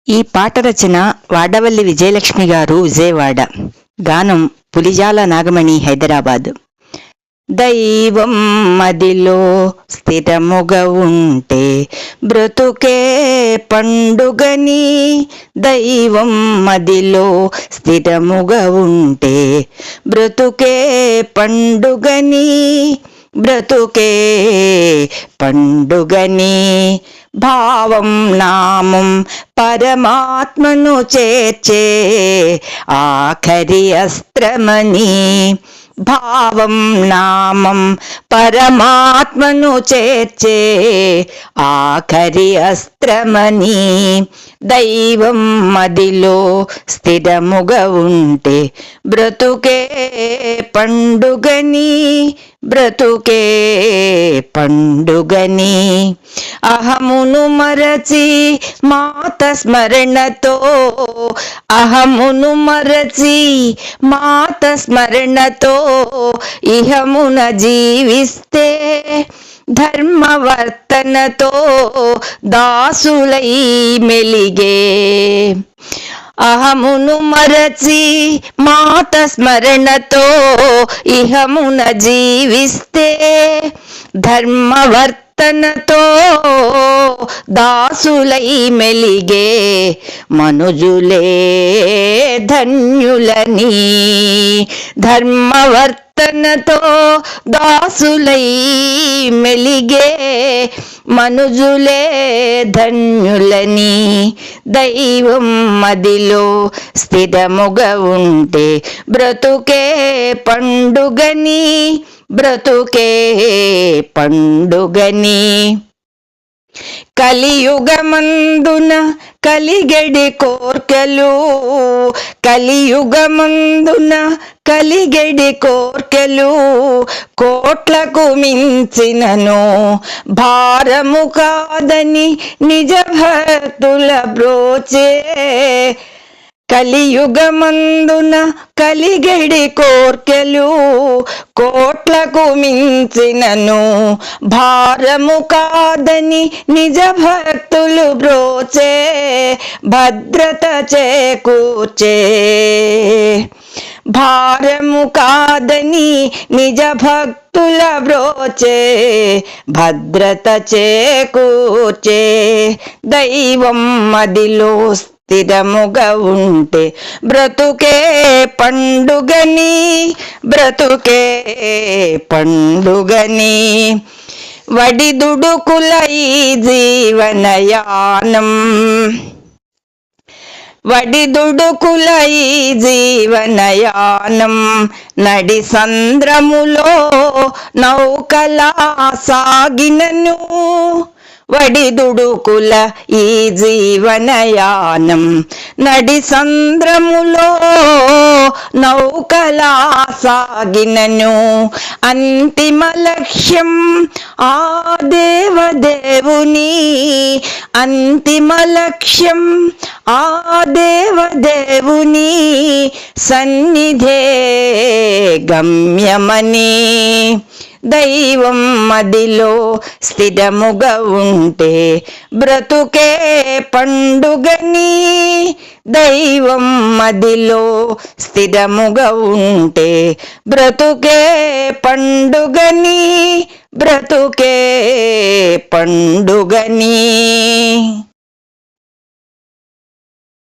ఈ పాట రచన వాడవల్లి విజయలక్ష్మి గారు, విజయవాడ. గానం పులిజాల నాగమణి, హైదరాబాద్. దైవం మదిలో స్థిరముగా ఉంటే బ్రతుకే పండుగని, దైవం మదిలో స్థిరముగా ఉంటే బ్రతుకే పండుగని, బ్రతుకే పండుగని. భావం నామం పరమాత్మను చేర్చే ఆఖరి అస్త్రమని, భావం నామం పరమాత్మను చేర్చే ఆఖరి అస్త్రమని. దైవం మదిలో స్థిరముగా ఉంటే బ్రతుకే పండుగని, బ్రతుకే పండుగని. అహమును మరచి మాత స్మరణతో, అహమును మరచి మాత స్మరణతో ఇహమున జీవిస్తే ధర్మవర్తనతో దాసులై మెలిగే. అహమును మరచి మాత స్మరణతో ఇహమున జీవిస్తే ధర్మవర్తనతో దాసులై మెలిగే మనుజులే ధన్యులని. ధర్మవర్తనతో దాసులై మెలిగే మనుజులే ధన్యులని. దైవం మదిలో స్థిరముగా ఉంటే బ్రతుకే పండుగని, బ్రతుకే పండుగని. కలియుగమందున కలిగెడి కోర్కెలు, కలియుగమందున కలిగెడి కోర్కెలు కోట్లకు మించినను భారము కాదని నిజ భక్తుల బ్రోచే. కలియుగమందున కలిగెడి కోర్కెలు కోట్లకు మించినను భారము కాదని నిజ భక్తులు బ్రోచే భద్రత చేకూర్చే. భారము కాదని నిజ భక్తుల బ్రోచే భద్రత చేకూర్చే. దైవం మదిలో స్థిరముగా ఉంటే బ్రతుకే పండుగని, బ్రతుకే పండుగని. వడిదుడుకుల ఈ జీవనయానం, వడిదుడుకుల ఈ జీవనయానం నడి సంద్రములో నౌకలా సాగినను. వడిదుడుకుల ఈ జీవనయానం నడి సంద్రములో నౌకలా సాగినను. అంతిమ లక్ష్యం ఆ దేవదేవుని, అంతిమ లక్ష్యం ఆ దేవదేవుని సన్నిధే గమ్యమని. దైవం మదిలో స్థిరముగా ఉంటే బ్రతుకే పండుగని, దైవం మదిలో స్థిరముగా ఉంటే బ్రతుకే పండుగని, బ్రతుకే పండుగని.